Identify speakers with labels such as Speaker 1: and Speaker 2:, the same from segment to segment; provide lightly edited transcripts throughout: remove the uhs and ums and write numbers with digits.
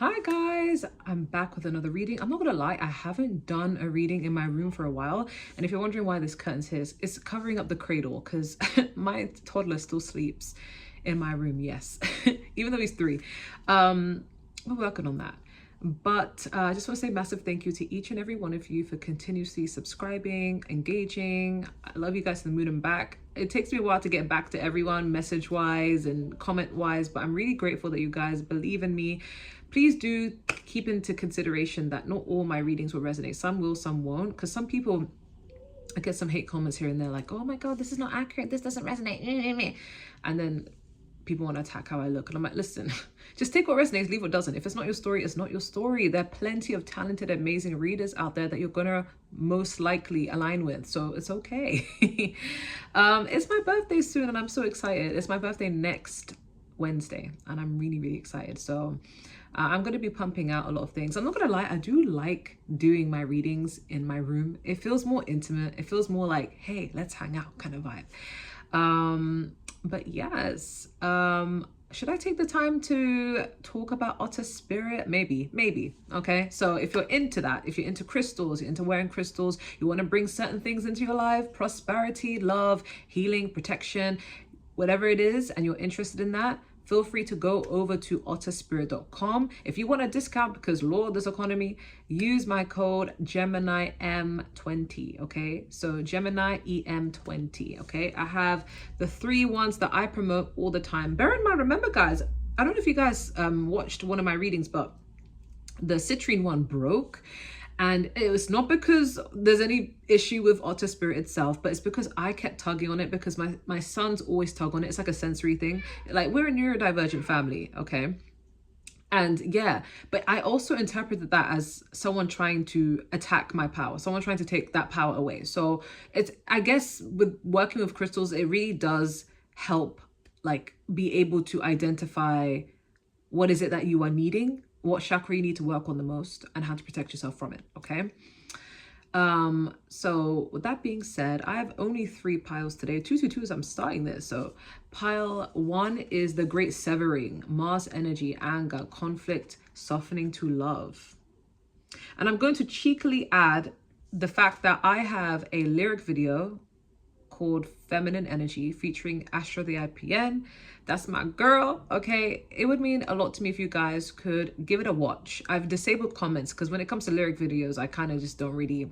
Speaker 1: Hi guys, I'm back with another reading. I'm not gonna lie, I haven't done a reading in my room for a while. And if you're wondering why this curtain's here, it's covering up the cradle because my toddler still sleeps in my room, yes. Even though he's 3. We're working on that. But I just want to say massive thank you to each and every one of you for continuously subscribing, engaging. I love you guys to the moon and back. It takes me a while to get back to everyone message-wise and comment-wise, but I'm really grateful that you guys believe in me. Please do keep into consideration that not all my readings will resonate. Some will, some won't, because some people, I get some hate comments here and there like, oh my God, this is not accurate. This doesn't resonate. And then people want to attack how I look. And I'm like, listen, just take what resonates, leave what doesn't. If it's not your story, it's not your story. There are plenty of talented, amazing readers out there that you're going to most likely align with. So it's okay. It's my birthday soon and I'm so excited. It's my birthday next Wednesday and I'm really, really excited. So I'm going to be pumping out a lot of things. I'm not going to lie, I do like doing my readings in my room. It feels more intimate. It feels more like, hey, let's hang out kind of vibe. But yes, should I take the time to talk about otter spirit? Maybe. Okay. So if you're into that, if you're into crystals, you're into wearing crystals, you want to bring certain things into your life, prosperity, love, healing, protection, whatever it is, and you're interested in that, feel free to go over to otterspirit.com. If you want a discount, because Lord, this economy, use my code Gemini M20. Okay, so Gemini EM20. Okay, I have the 3 ones that I promote all the time. Bear in mind, remember guys, I don't know if you guys watched one of my readings, but the citrine one broke. And it was not because there's any issue with otter spirit itself, but it's because I kept tugging on it because my sons always tug on it. It's like a sensory thing. Like, we're a neurodivergent family, okay? And yeah, but I also interpreted that as someone trying to attack my power, someone trying to take that power away. So it's, I guess with working with crystals, it really does help like be able to identify what is it that you are needing, what chakra you need to work on the most, and how to protect yourself from it. Okay. So with that being said, I have only 3 piles today. 2 as I'm starting this. So pile 1 is the great severing, Mars energy, anger, conflict, softening to love. And I'm going to cheekily add the fact that I have a lyric video called Feminine Energy featuring Astra the IPN. That's my girl. Okay, it would mean a lot to me if you guys could give it a watch. I've disabled comments because when it comes to lyric videos, I kind of just don't really,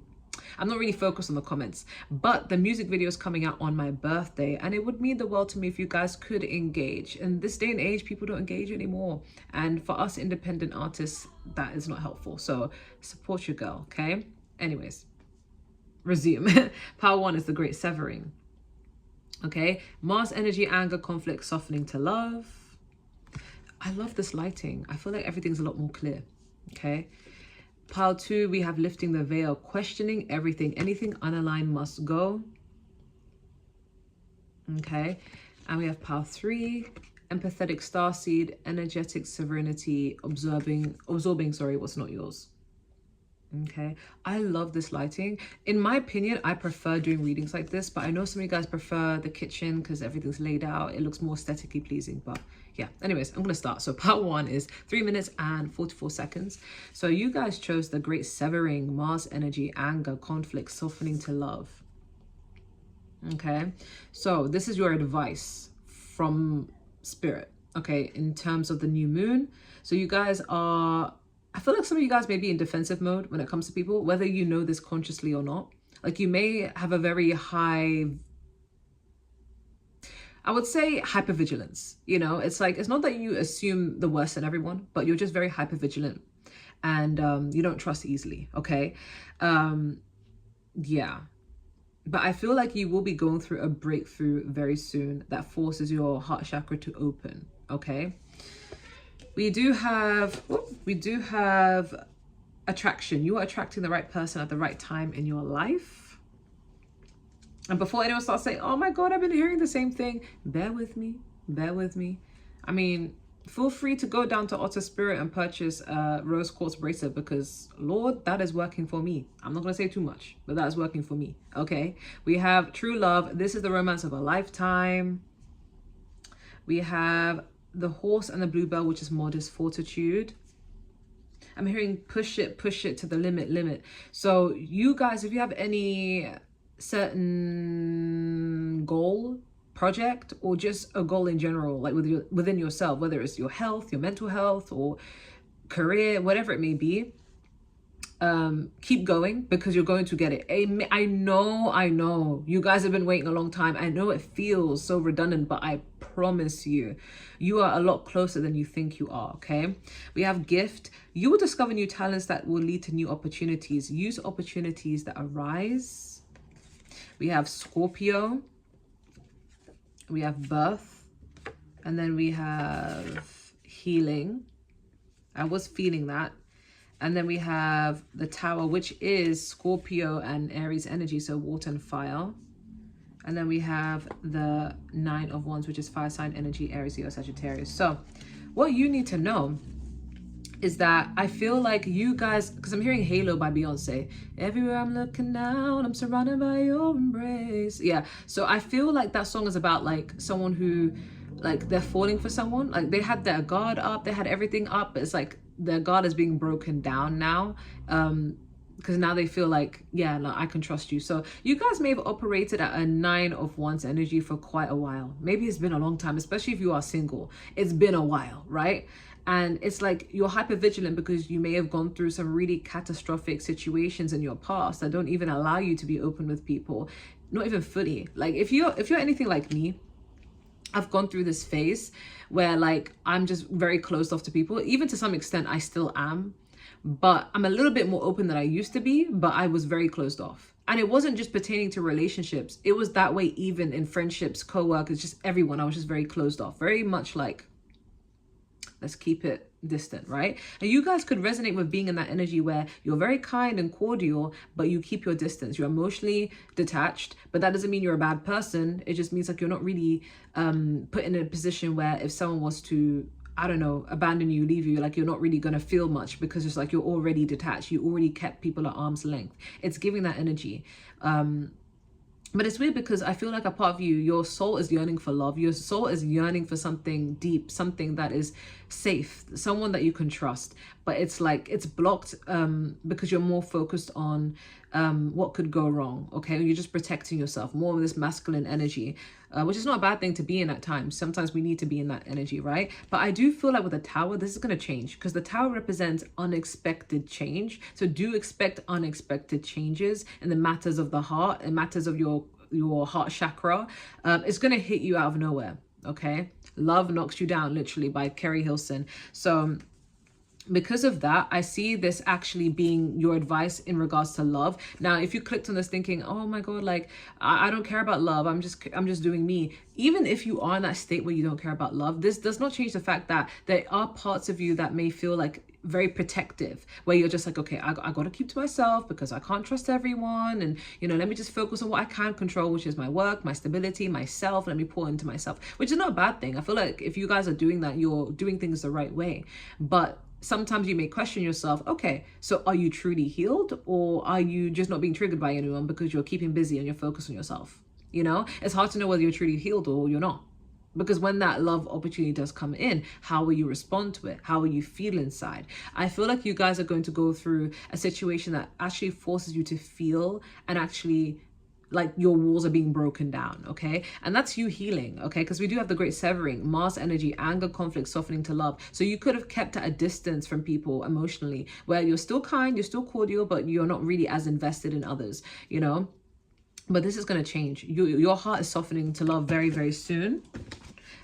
Speaker 1: I'm not really focused on the comments. But the music video is coming out on my birthday and it would mean the world to me if you guys could engage. In this day and age, people don't engage anymore, and for us independent artists, that is not helpful. So support your girl. Okay, anyways, resume. Power 1 is the great severing. Okay, Mars energy, anger, conflict, softening to love. I love this lighting. I feel like everything's a lot more clear. Okay, pile 2, we have lifting the veil, questioning everything. Anything unaligned must go. Okay, and we have pile 3, empathetic starseed, energetic serenity, absorbing what's not yours. Okay, I love this lighting. In my opinion, I prefer doing readings like this, but I know some of you guys prefer the kitchen because everything's laid out. It looks more aesthetically pleasing. But yeah, anyways, I'm gonna start. So part 1 is 3 minutes and 44 seconds. So you guys chose the great severing, Mars energy, anger, conflict, softening to love. Okay, so this is your advice from spirit, okay, in terms of the new moon. So you guys are, I feel like some of you guys may be in defensive mode when it comes to people, whether you know this consciously or not. Like, you may have a very high, I would say, hypervigilance. You know, it's like, it's not that you assume the worst in everyone, but you're just very hypervigilant and you don't trust easily. Okay. Yeah. But I feel like you will be going through a breakthrough very soon that forces your heart chakra to open. Okay. We do have attraction. You are attracting the right person at the right time in your life. And before anyone starts saying, oh my God, I've been hearing the same thing, bear with me. I mean, feel free to go down to Otter Spirit and purchase a rose quartz bracelet because Lord, that is working for me. I'm not going to say too much, but that is working for me. Okay. We have true love. This is the romance of a lifetime. We have the horse and the bluebell, which is modest fortitude. I'm hearing push it to the limit. So you guys, if you have any certain goal, project, or just a goal in general, like within yourself, whether it's your health, your mental health, or career, whatever it may be, keep going, because you're going to get it. I know you guys have been waiting a long time. I know it feels so redundant, but I promise you, you are a lot closer than you think you are. Okay, we have gift. You will discover new talents that will lead to new opportunities. Use opportunities that arise. We have Scorpio, we have birth, and then we have healing. I was feeling that. And then we have the Tower, which is Scorpio and Aries energy, so water and fire. And then we have the Nine of Wands, which is fire sign energy, Aries, Leo, Sagittarius. So what you need to know is that I feel like you guys, because I'm hearing Halo by Beyonce. Everywhere I'm looking out, I'm surrounded by your embrace. Yeah, so I feel like that song is about like someone who, like, they're falling for someone. Like, they had their guard up, they had everything up, but it's like their guard is being broken down now, because now they feel like, yeah, like, I can trust you. So you guys may have operated at a Nine of Wands energy for quite a while. Maybe it's been a long time, especially if you are single. It's been a while, right? And it's like you're hyper vigilant because you may have gone through some really catastrophic situations in your past that don't even allow you to be open with people, not even fully. Like, if you're anything like me, I've gone through this phase where, like, I'm just very closed off to people. Even to some extent, I still am. But I'm a little bit more open than I used to be. But I was very closed off. And it wasn't just pertaining to relationships. It was that way even in friendships, co-workers, just everyone. I was just very closed off. Very much like, let's keep it distant, right? And you guys could resonate with being in that energy where you're very kind and cordial, but you keep your distance. You're emotionally detached, but that doesn't mean you're a bad person. It just means like you're not really put in a position where if someone was to, I don't know, abandon you, leave you, like, you're not really going to feel much because it's like you're already detached. You already kept people at arm's length. It's giving that energy. But it's weird because I feel like a part of you, your soul is yearning for love. Your soul is yearning for something deep, something that is safe, someone that you can trust. But it's like it's blocked because you're more focused on what could go wrong. Okay, you're just protecting yourself, more of this masculine energy, which is not a bad thing to be in at times. Sometimes we need to be in that energy, right? But I do feel like with the Tower, this is going to change because the Tower represents unexpected change. So do expect unexpected changes in the matters of the heart and matters of your heart chakra. It's going to hit you out of nowhere. Okay, Love Knocks You Down, literally, by Kerry Hilson. So because of that, I see this actually being your advice in regards to love. Now, if you clicked on this thinking, oh my God, like, I don't care about love, I'm just doing me. Even if you are in that state where you don't care about love, this does not change the fact that there are parts of you that may feel like very protective, where you're just like, okay, I got to keep to myself because I can't trust everyone. And, you know, let me just focus on what I can control, which is my work, my stability, myself. Let me pour into myself, which is not a bad thing. I feel like if you guys are doing that, you're doing things the right way. But sometimes you may question yourself, okay, so are you truly healed, or are you just not being triggered by anyone because you're keeping busy and you're focused on yourself? You know, it's hard to know whether you're truly healed or you're not. Because when that love opportunity does come in, how will you respond to it? How will you feel inside? I feel like you guys are going to go through a situation that actually forces you to feel and actually like your walls are being broken down, okay? And that's you healing, okay? Because we do have the great severing, Mars energy, anger, conflict, softening to love. So you could have kept at a distance from people emotionally, where you're still kind, you're still cordial, but you're not really as invested in others, you know? But this is going to change. Your heart is softening to love very, very soon.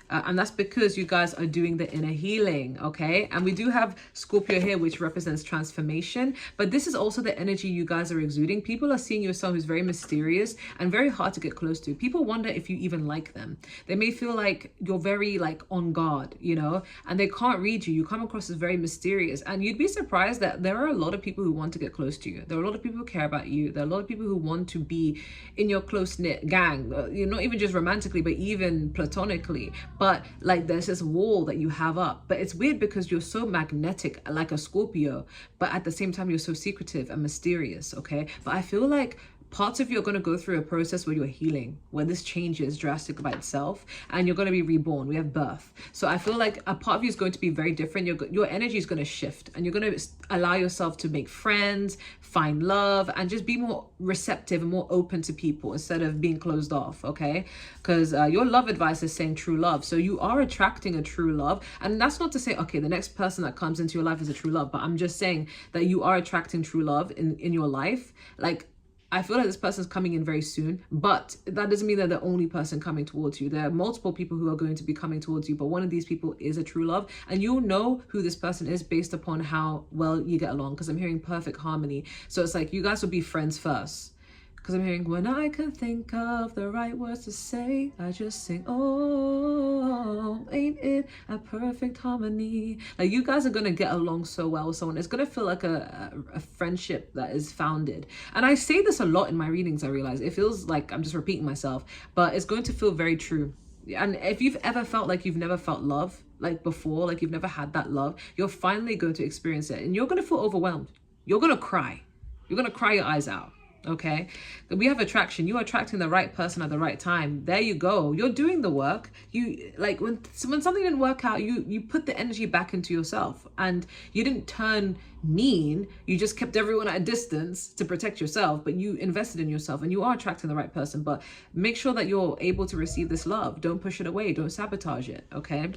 Speaker 1: And that's because you guys are doing the inner healing, okay? And we do have Scorpio here, which represents transformation. But this is also the energy you guys are exuding. People are seeing you as someone who's very mysterious and very hard to get close to. People wonder if you even like them. They may feel like you're very like on guard, you know, and they can't read you. You come across as very mysterious. And you'd be surprised that there are a lot of people who want to get close to you. There are a lot of people who care about you. There are a lot of people who want to be in your close-knit gang, you know, not even just romantically, but even platonically. But like there's this wall that you have up. But it's weird because you're so magnetic like a Scorpio, but at the same time you're so secretive and mysterious, okay? But I feel like parts of you are going to go through a process where you're healing, where this changes drastic by itself, and you're going to be reborn. We have birth. So I feel like a part of you is going to be very different. Your energy is going to shift, and you're going to allow yourself to make friends, find love, and just be more receptive and more open to people instead of being closed off, okay? Because your love advice is saying true love. So you are attracting a true love. And that's not to say, okay, the next person that comes into your life is a true love, but I'm just saying that you are attracting true love in your life. Like, I feel like this person's coming in very soon, but that doesn't mean they're the only person coming towards you. There are multiple people who are going to be coming towards you, but one of these people is a true love, and you'll know who this person is based upon how well you get along, because I'm hearing perfect harmony. So it's like you guys will be friends first. Because I'm hearing, when I can think of the right words to say, I just sing, oh, ain't it a perfect harmony? Like, you guys are going to get along so well with someone. It's going to feel like a friendship that is founded. And I say this a lot in my readings, I realize. It feels like I'm just repeating myself, but it's going to feel very true. And if you've ever felt like you've never felt love, like before, like you've never had that love, you're finally going to experience it. And you're going to feel overwhelmed. You're going to cry. You're going to cry your eyes out. Okay, we have attraction. You are attracting the right person at the right time. There you go. You're doing the work. You, like, when something didn't work out, you put the energy back into yourself, and you didn't turn mean. You just kept everyone at a distance to protect yourself, but you invested in yourself, and you are attracting the right person. But make sure that you're able to receive this love. Don't push it away. Don't sabotage it. Okay.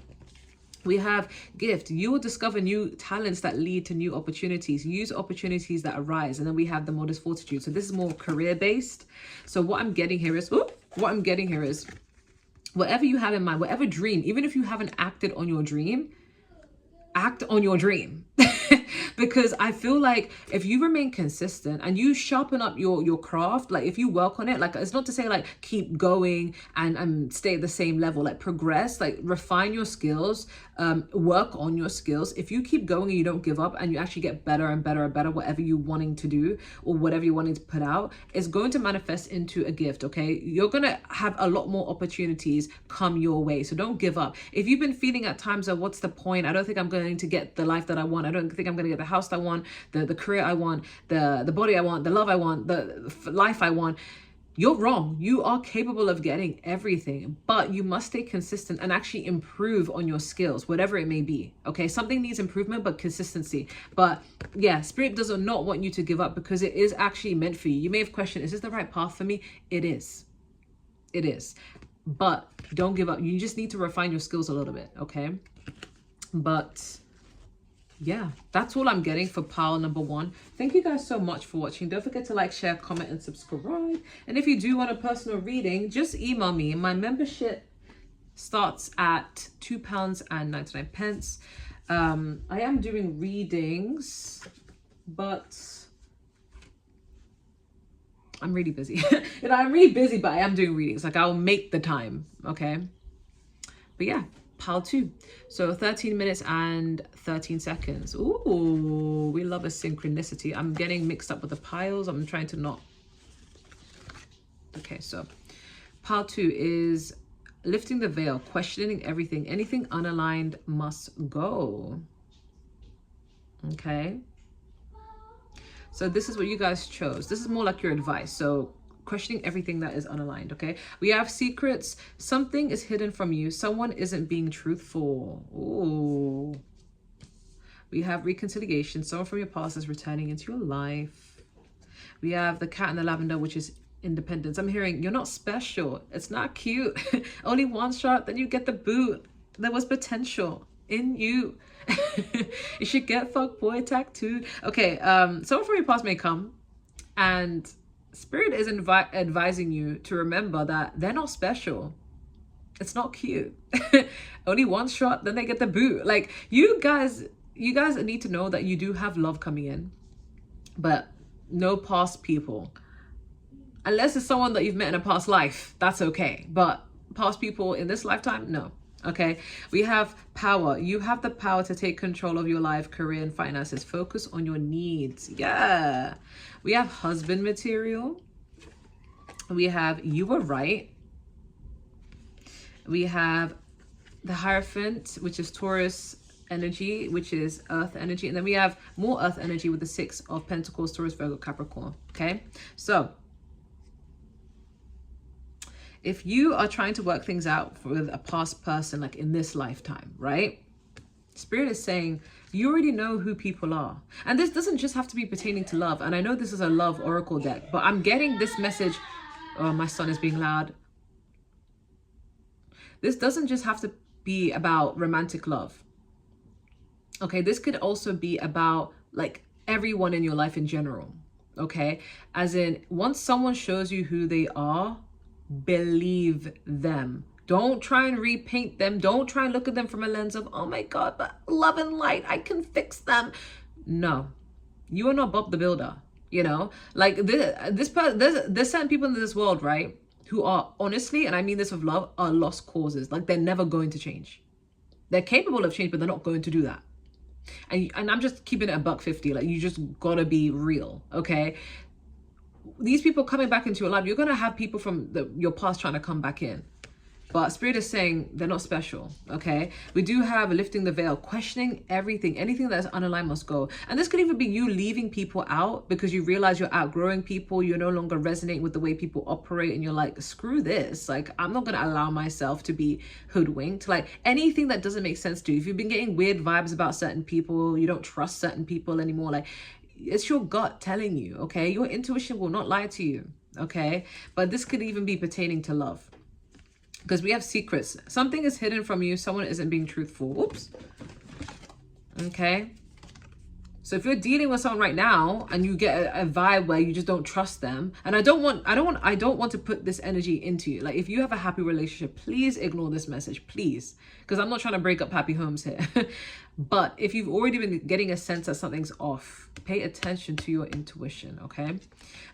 Speaker 1: We have gift. You will discover new talents that lead to new opportunities. Use opportunities that arise. And then we have the modest fortitude. So this is more career based. So what I'm getting here is, whatever you have in mind, whatever dream, even if you haven't acted on your dream, act on your dream. Because I feel like if you remain consistent and you sharpen up your craft, like if you work on it, like it's not to say like keep going and stay at the same level, like progress, like refine your skills, work on your skills. If you keep going and you don't give up and you actually get better and better and better, whatever you're wanting to do or whatever you're wanting to put out, it's going to manifest into a gift, okay? You're going to have a lot more opportunities come your way. So don't give up. If you've been feeling at times of what's the point? I don't think I'm going to get the life that I want. I don't think I'm going to get the house I want, the career I want, the body I want, the love I want, the life I want. You're wrong. You are capable of getting everything, but you must stay consistent and actually improve on your skills, whatever it may be. Okay, something needs improvement, but consistency. But yeah, Spirit does not want you to give up because it is actually meant for you. You may have questioned, is this the right path for me? It is. It is. But don't give up. You just need to refine your skills a little bit, okay? But yeah, that's all I'm getting for pile number 1. Thank you guys so much for watching. Don't forget to like, share, comment, and subscribe. And if you do want a personal reading, just email me. My membership starts at £2.99. I am doing readings, but I'm really busy. I'm really busy, but I am doing readings. Like, I'll make the time, okay? But yeah. Pile 2. So 13 minutes and 13 seconds. Ooh, we love a synchronicity. I'm getting mixed up with the piles. I'm trying to not. Okay, so pile 2 is lifting the veil, questioning everything. Anything unaligned must go. Okay. So this is what you guys chose. This is more like your advice. So questioning everything that is unaligned, okay? We have secrets. Something is hidden from you. Someone isn't being truthful. Ooh. We have reconciliation. Someone from your past is returning into your life. We have the cat and the lavender, which is independence. I'm hearing you're not special. It's not cute. Only one shot, then you get the boot. There was potential in you. You should get fuckboy tattooed. Okay, someone from your past may come, and Spirit is advising you to remember that they're not special. It's not cute. Only one shot, then they get the boot. Like, you guys need to know that you do have love coming in, but no past people. Unless it's someone that you've met in a past life, that's okay. But past people in this lifetime, no. Okay, we have power. You have the power to take control of your life, career, and finances. Focus on your needs. Yeah. We have husband material. We have you were right. We have the Hierophant, which is Taurus energy, which is earth energy. And then we have more earth energy with the 6 of Pentacles, Taurus, Virgo, Capricorn. Okay, so If you are trying to work things out with a past person, like in this lifetime, right? Spirit is saying you already know who people are. And this doesn't just have to be pertaining to love. And I know this is a love oracle deck, but I'm getting this message. Oh, my son is being loud. This doesn't just have to be about romantic love. Okay, this could also be about like everyone in your life in general. Okay, as in, once someone shows you who they are, believe them. Don't try and repaint them. Don't try and look at them from a lens of, oh my God, but love and light, I can fix them. No, you are not Bob the Builder. You know, like there's certain people in this world, right, who are honestly, and I mean this with love, are lost causes. Like they're never going to change. They're capable of change, but they're not going to do that. And I'm just keeping it a $1.50. Like you just gotta be real, okay? These people coming back into your life, you're gonna have people from your past trying to come back in. But Spirit is saying they're not special, okay? We do have lifting the veil, questioning everything. Anything that is unaligned must go. And this could even be you leaving people out because you realize you're outgrowing people. You're no longer resonating with the way people operate. And you're like, screw this. Like, I'm not going to allow myself to be hoodwinked. Like, anything that doesn't make sense to you. If you've been getting weird vibes about certain people, you don't trust certain people anymore. Like, it's your gut telling you, okay? Your intuition will not lie to you, okay? But this could even be pertaining to love. Because we have secrets. Something is hidden from you. Someone isn't being truthful. Oops. Okay. So if you're dealing with someone right now and you get a vibe where you just don't trust them, and I don't want to put this energy into you. Like if you have a happy relationship, please ignore this message, please. Because I'm not trying to break up happy homes here. But if you've already been getting a sense that something's off, pay attention to your intuition, okay?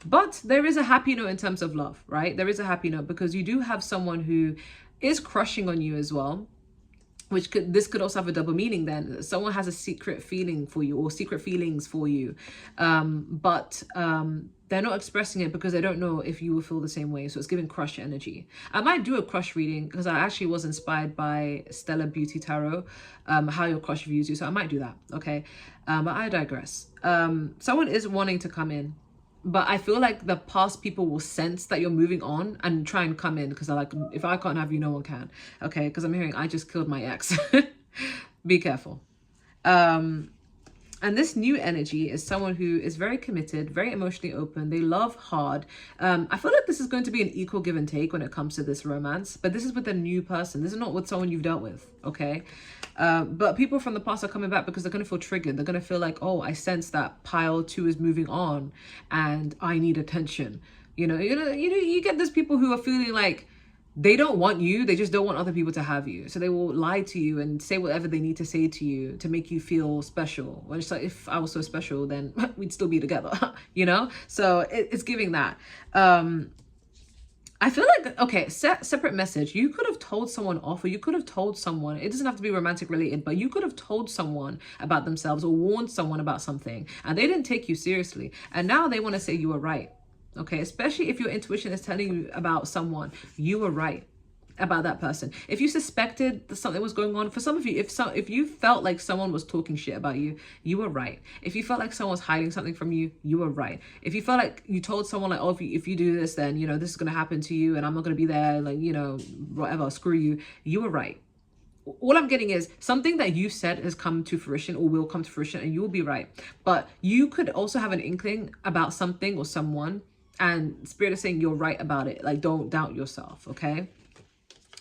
Speaker 1: But there is a happy note in terms of love, right? There is a happy note because you do have someone who is crushing on you as well. This could also have a double meaning then. Someone has a secret feeling for you or secret feelings for you. But they're not expressing it because they don't know if you will feel the same way. So it's giving crush energy. I might do a crush reading because I actually was inspired by Stella Beauty Tarot, how your crush views you. So I might do that, okay? But I digress. Someone is wanting to come in. But I feel like the past people will sense that you're moving on and try and come in because they're like, if I can't have you, no one can. Okay, because I'm hearing I just killed my ex. Be careful. And this new energy is someone who is very committed, very emotionally open. They love hard. I feel like this is going to be an equal give and take when it comes to this romance. But this is with a new person. This is not with someone you've dealt with, okay? But people from the past are coming back because they're going to feel triggered. They're going to feel like, oh, I sense that pile 2 is moving on and I need attention. You get these people who are feeling like they don't want you. They just don't want other people to have you. So they will lie to you and say whatever they need to say to you to make you feel special. When it's like, if I was so special, then we'd still be together, So it's giving that. I feel like, okay, separate message. You could have told someone off, or you could have told someone, it doesn't have to be romantic related, but you could have told someone about themselves or warned someone about something and they didn't take you seriously. And now they want to say you were right. Okay, especially if your intuition is telling you about someone, you were right about that person. If you suspected that something was going on, for some of you, if you felt like someone was talking shit about you, you were right. If you felt like someone was hiding something from you, you were right. If you felt like you told someone like, oh, if you do this, then, this is going to happen to you and I'm not going to be there, like, whatever, screw you, you were right. All I'm getting is something that you said has come to fruition or will come to fruition and you will be right. But you could also have an inkling about something or someone and Spirit is saying you're right about it. Like, don't doubt yourself, okay?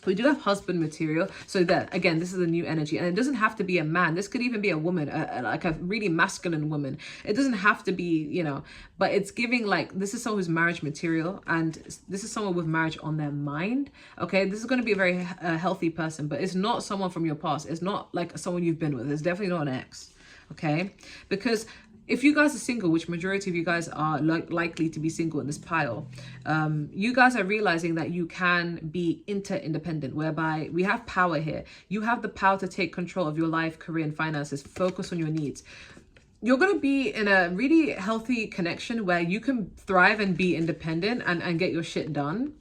Speaker 1: We do have husband material. So that, again, this is a new energy. And it doesn't have to be a man. This could even be a woman, like a really masculine woman. It doesn't have to be, but it's giving like, this is someone who's marriage material. And this is someone with marriage on their mind. Okay, this is going to be a very healthy person. But it's not someone from your past. It's not like someone you've been with. It's definitely not an ex. Okay, because if you guys are single, which majority of you guys are likely to be single in this pile, you guys are realizing that you can be interdependent, whereby we have power here. You have the power to take control of your life, career, and finances. Focus on your needs. You're going to be in a really healthy connection where you can thrive and be independent and get your shit done.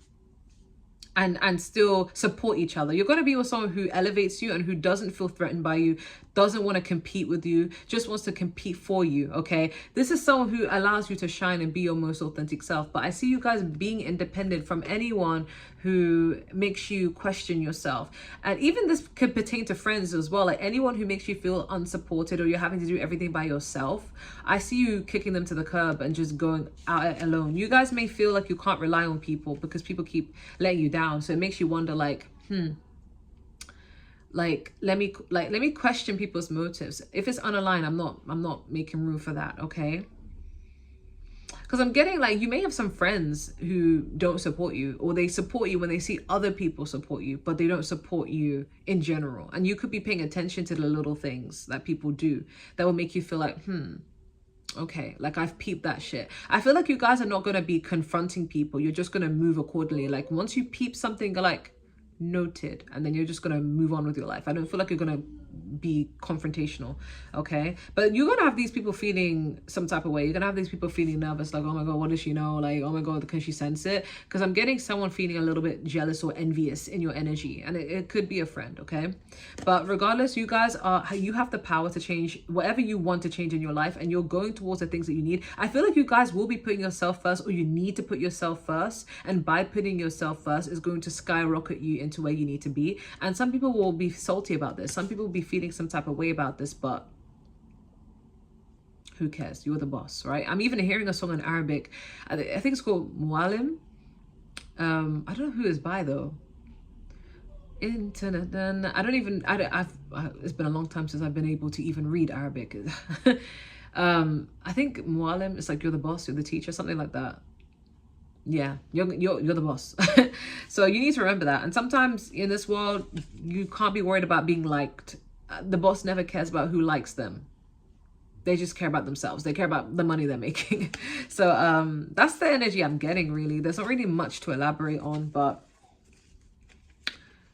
Speaker 1: And still support each other. You're going to be with someone who elevates you and who doesn't feel threatened by you, doesn't want to compete with you, just wants to compete for you, okay? This is someone who allows you to shine and be your most authentic self. But I see you guys being independent from anyone who makes you question yourself. And even this could pertain to friends as well, like anyone who makes you feel unsupported or you're having to do everything by yourself. I see you kicking them to the curb and just going out alone. You guys may feel like you can't rely on people because people keep letting you down. So it makes you wonder, like, let me question people's motives. If it's unaligned, I'm not making room for that, okay? Because I'm getting, like, you may have some friends who don't support you, or they support you when they see other people support you, but they don't support you in general. And you could be paying attention to the little things that people do that will make you feel like, okay, like I've peeped that shit. I feel like you guys are not going to be confronting people. You're just going to move accordingly. Like once you peep something, like, noted, and then you're just gonna move on with your life. I don't feel like you're gonna be confrontational, okay? But you're gonna have these people feeling some type of way. You're gonna have these people feeling nervous, like, oh my god, what does she know? Like, oh my god, can she sense it? Because I'm getting someone feeling a little bit jealous or envious in your energy, and it could be a friend, okay? But regardless, you guys you have the power to change whatever you want to change in your life, and you're going towards the things that you need. I feel like you guys will be putting yourself first, or you need to put yourself first, and by putting yourself first is going to skyrocket you into where you need to be. And some people will be salty about this, some people will be feeling some type of way about this, but who cares? You're the boss, right? I'm even hearing a song in Arabic. I think it's called Mualim. I don't know who it's by though. Internet. It's been a long time since I've been able to even read Arabic. I think Mualim is like, you're the boss, you're the teacher, something like that. Yeah, you're the boss. So you need to remember that. And sometimes in this world, you can't be worried about being liked. The boss never cares about who likes them. They just care about themselves. They care about the money they're making. So that's the energy I'm getting, really. There's not really much to elaborate on, but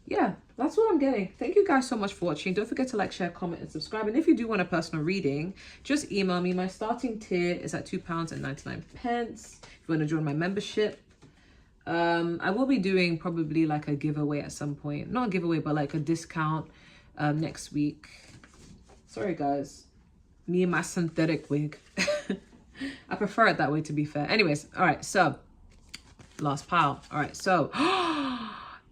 Speaker 1: yeah, that's what I'm getting. Thank you guys so much for watching. Don't forget to like, share, comment, and subscribe. And if you do want a personal reading, just email me. My starting tier is at £2.99. If you want to join my membership, I will be doing probably like a giveaway at some point. Not a giveaway, but like a discount next week. Sorry, guys. Me and my synthetic wig. I prefer it that way, to be fair. Anyways, all right, so last pile. All right, so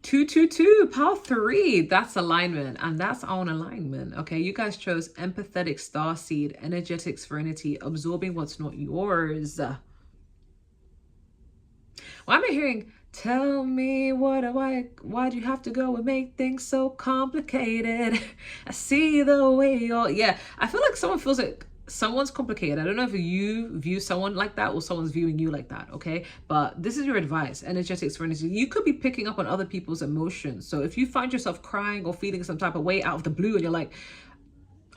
Speaker 1: 222, pile 3. That's alignment, and that's on alignment. Okay, you guys chose empathetic, starseed, energetic serenity, absorbing what's not yours. Why am I hearing, tell me why'd you have to go and make things so complicated? I see the way you're, yeah, I feel like someone feels like someone's complicated. I don't know if you view someone like that or someone's viewing you like that, okay? But this is your advice, energetic serenity. You could be picking up on other people's emotions. So if you find yourself crying or feeling some type of way out of the blue and you're like,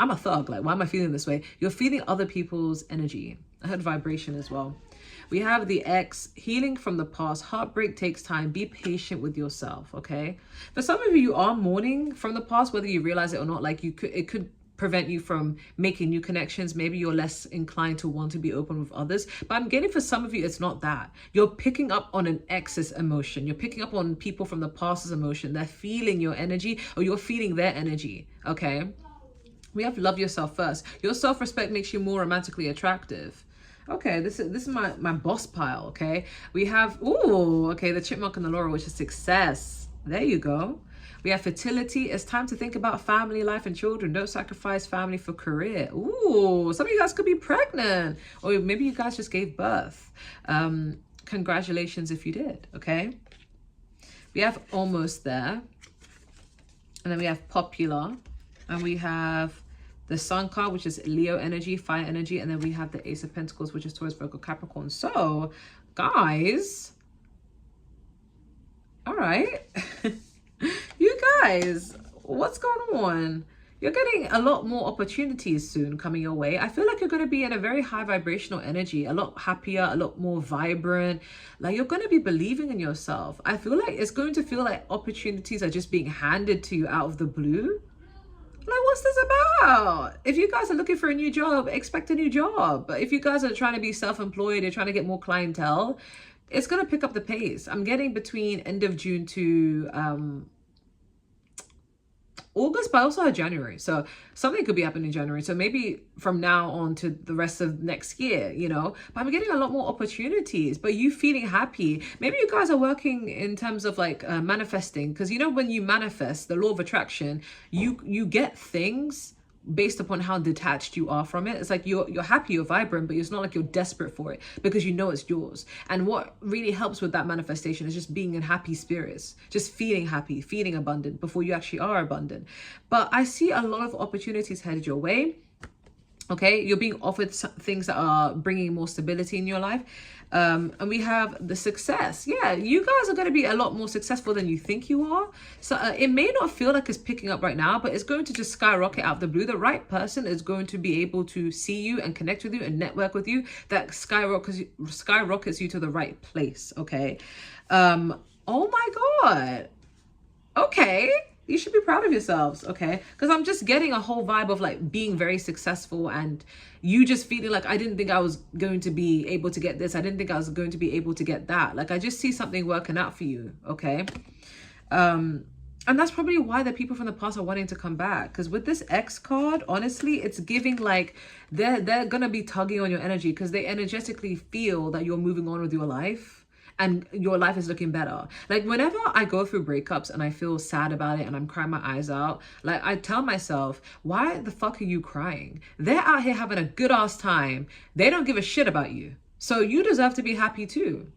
Speaker 1: I'm a thug, like, why am I feeling this way? You're feeling other people's energy. I heard vibration as well. We have the X, healing from the past. Heartbreak takes time. Be patient with yourself, okay? For some of you, you are mourning from the past, whether you realize it or not. Like, it could prevent you from making new connections. Maybe you're less inclined to want to be open with others. But I'm getting, for some of you, it's not that. You're picking up on an ex's emotion. You're picking up on people from the past's emotion. They're feeling your energy, or you're feeling their energy, okay? We have love yourself first. Your self-respect makes you more romantically attractive. Okay, this is my boss pile, okay? We have, ooh, okay, the chipmunk and the laurel, which is success. There you go. We have fertility. It's time to think about family, life, and children. Don't sacrifice family for career. Ooh, some of you guys could be pregnant. Or maybe you guys just gave birth. Congratulations if you did, okay? We have almost there. And then we have popular. And we have the Sun card, which is Leo energy, fire energy. And then we have the Ace of Pentacles, which is Taurus, Virgo, Capricorn. So, guys, all right. You guys, what's going on? You're getting a lot more opportunities soon coming your way. I feel like you're going to be in a very high vibrational energy, a lot happier, a lot more vibrant. Like, you're going to be believing in yourself. I feel like it's going to feel like opportunities are just being handed to you out of the blue. Like, what's this about? If you guys are looking for a new job, expect a new job. But if you guys are trying to be self-employed, you're trying to get more clientele, it's going to pick up the pace. I'm getting between end of June to August, but also January. So something could be happening in January. So maybe from now on to the rest of next year, you know, but I'm getting a lot more opportunities, but you feeling happy. Maybe you guys are working in terms of like manifesting, because you know, when you manifest the law of attraction, you get things based upon how detached you are from it. It's like you're happy, you're vibrant, but it's not like you're desperate for it because you know it's yours. And what really helps with that manifestation is just being in happy spirits, just feeling happy, feeling abundant before you actually are abundant. But I see a lot of opportunities headed your way. Okay, you're being offered things that are bringing more stability in your life. And we have the success. Yeah, you guys are going to be a lot more successful than you think you are. So it may not feel like it's picking up right now, but it's going to just skyrocket out of the blue. The right person is going to be able to see you and connect with you and network with you. That skyrockets you to the right place. Okay. Oh my God. Okay. You should be proud of yourselves, okay? Because I'm just getting a whole vibe of like being very successful, and you just feeling like, I didn't think I was going to be able to get this. I didn't think I was going to be able to get that. Like, I just see something working out for you, okay? And that's probably why the people from the past are wanting to come back. Because with this X card, honestly, it's giving like they're going to be tugging on your energy because they energetically feel that you're moving on with your life. And your life is looking better. Like whenever I go through breakups and I feel sad about it and I'm crying my eyes out, like I tell myself, why the fuck are you crying? They're out here having a good ass time. They don't give a shit about you. So you deserve to be happy too.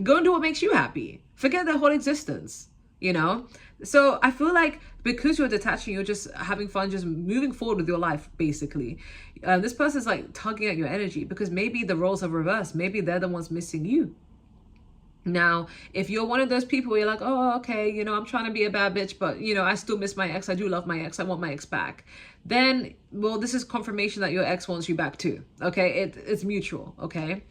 Speaker 1: Go and do what makes you happy. Forget their whole existence, you know? So I feel like because you're detaching, you're just having fun, just moving forward with your life, basically. This person's like tugging at your energy because maybe the roles have reversed. Maybe they're the ones missing you. Now, if you're one of those people where you're like, oh, okay, you know, I'm trying to be a bad bitch, but, you know, I still miss my ex. I do love my ex. I want my ex back. Then, well, this is confirmation that your ex wants you back too. Okay. It's mutual. Okay.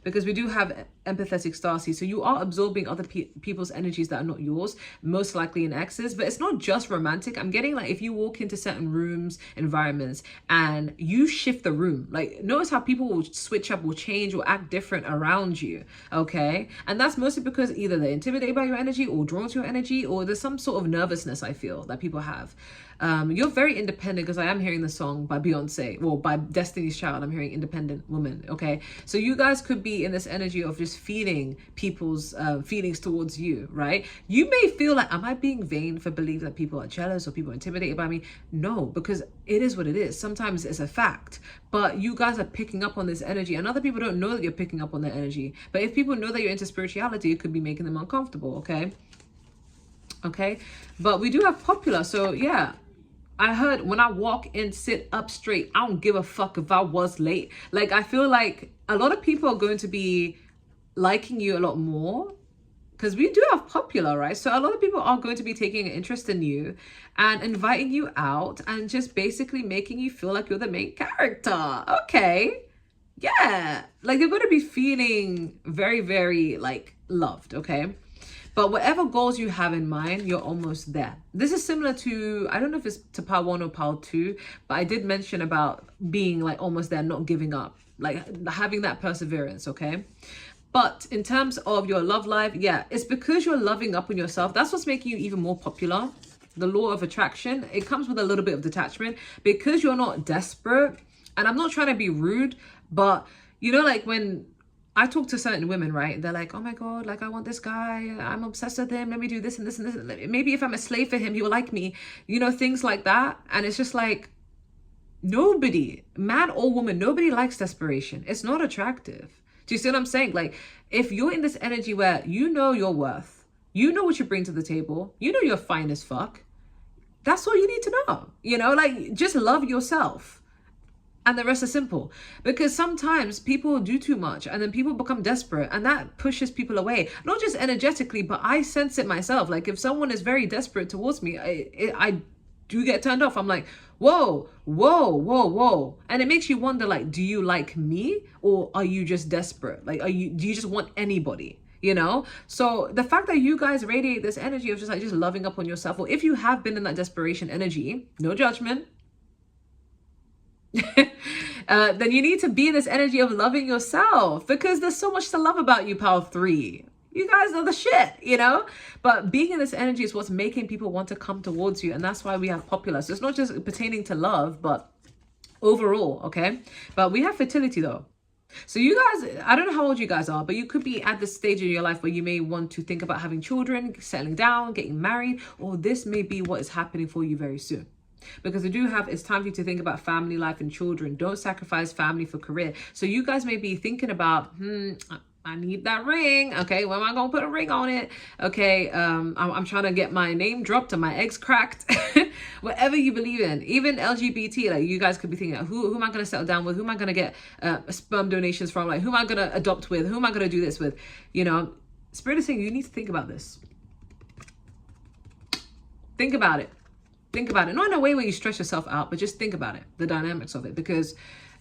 Speaker 1: Because we do have empathetic starseed. So you are absorbing other people's energies that are not yours, most likely in exes. But it's not just romantic. I'm getting like, if you walk into certain rooms, environments, and you shift the room, like notice how people will switch up, will change, will act different around you. Okay. And that's mostly because either they're intimidated by your energy or drawn to your energy, or there's some sort of nervousness I feel that people have. You're very independent, because I am hearing the song by Beyonce, well, by Destiny's Child. I'm hearing independent woman. Okay. So you guys could be in this energy of just feeling people's feelings towards you, right? You may feel like, am I being vain for believing that people are jealous or people are intimidated by me? No, because it is what it is. Sometimes it's a fact, but you guys are picking up on this energy, and other people don't know that you're picking up on that energy. But if people know that you're into spirituality, it could be making them uncomfortable. Okay. Okay. But we do have popular. So yeah. I heard, when I walk in, sit up straight. I don't give a fuck if I was late. Like, I feel like a lot of people are going to be liking you a lot more, because we do have popular, right? So a lot of people are going to be taking an interest in you and inviting you out and just basically making you feel like you're the main character. Okay. Yeah. Like, they're going to be feeling very, very like loved. Okay. But whatever goals you have in mind, you're almost there. This is similar to, I don't know if it's to part 1 or part 2, but I did mention about being like almost there, not giving up, like having that perseverance, okay? But in terms of your love life, yeah, it's because you're loving up on yourself. That's what's making you even more popular. The law of attraction, it comes with a little bit of detachment because you're not desperate. And I'm not trying to be rude, but you know, like when I talk to certain women, right? They're like, oh my God, like I want this guy. I'm obsessed with him. Let me do this and this and this. Maybe if I'm a slave for him, he will like me. You know, things like that. And it's just like, nobody, man or woman, nobody likes desperation. It's not attractive. Do you see what I'm saying? Like, if you're in this energy where you know your worth, you know what you bring to the table, you know you're fine as fuck, that's all you need to know. You know, like, just love yourself. And the rest is simple, because sometimes people do too much and then people become desperate, and that pushes people away, not just energetically, but I sense it myself. Like, if someone is very desperate towards me, I do get turned off. I'm like, whoa, whoa, whoa, whoa. And it makes you wonder, like, do you like me, or are you just desperate? Like, do you just want anybody? You know? So the fact that you guys radiate this energy of just like just loving up on yourself, or if you have been in that desperation energy, no judgment, then you need to be in this energy of loving yourself, because there's so much to love about you, pal 3. You guys are the shit, you know? But being in this energy is what's making people want to come towards you. And that's why we have popular. So it's not just pertaining to love, but overall, okay? But we have fertility though. So you guys, I don't know how old you guys are, but you could be at this stage in your life where you may want to think about having children, settling down, getting married, or this may be what is happening for you very soon. Because we do have, it's time for you to think about family life and children. Don't sacrifice family for career. So you guys may be thinking about, I need that ring. Okay, when am I gonna put a ring on it? Okay, I'm trying to get my name dropped and my eggs cracked. Whatever you believe in, even LGBT, like you guys could be thinking, who am I gonna settle down with? Who am I gonna get sperm donations from? Like, who am I gonna adopt with? Who am I gonna do this with? You know, Spirit is saying you need to think about this. Think about it. Think about it. Not in a way where you stress yourself out, but just think about it, the dynamics of it. Because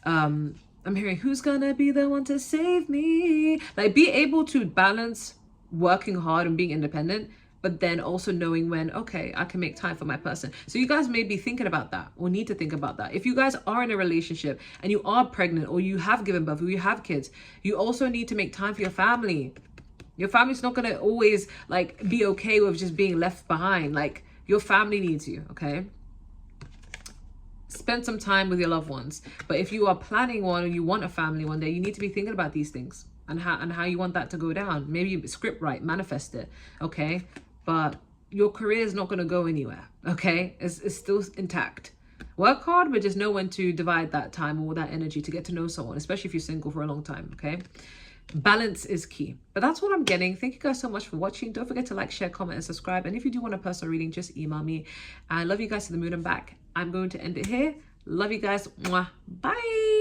Speaker 1: I'm hearing, who's gonna be the one to save me? Like, be able to balance working hard and being independent, but then also knowing when, okay, I can make time for my person. So you guys may be thinking about that, or need to think about that. If you guys are in a relationship and you are pregnant, or you have given birth, or you have kids, you also need to make time for your family. Your family's not gonna always like be okay with just being left behind. Like, your family needs you, okay? Spend some time with your loved ones. But if you are planning one, or you want a family one day, you need to be thinking about these things and how you want that to go down. Maybe script write, manifest it, okay? But your career is not going to go anywhere, okay? It's still intact. Work hard, but just know when to divide that time or that energy to get to know someone, especially if you're single for a long time, okay? Balance is key. But that's what I'm getting. Thank you guys so much for watching. Don't forget to like, share, comment, and subscribe. And if you do want a personal reading, just email me. I love you guys to the moon and back. I'm going to end it here. Love you guys. Mwah. Bye.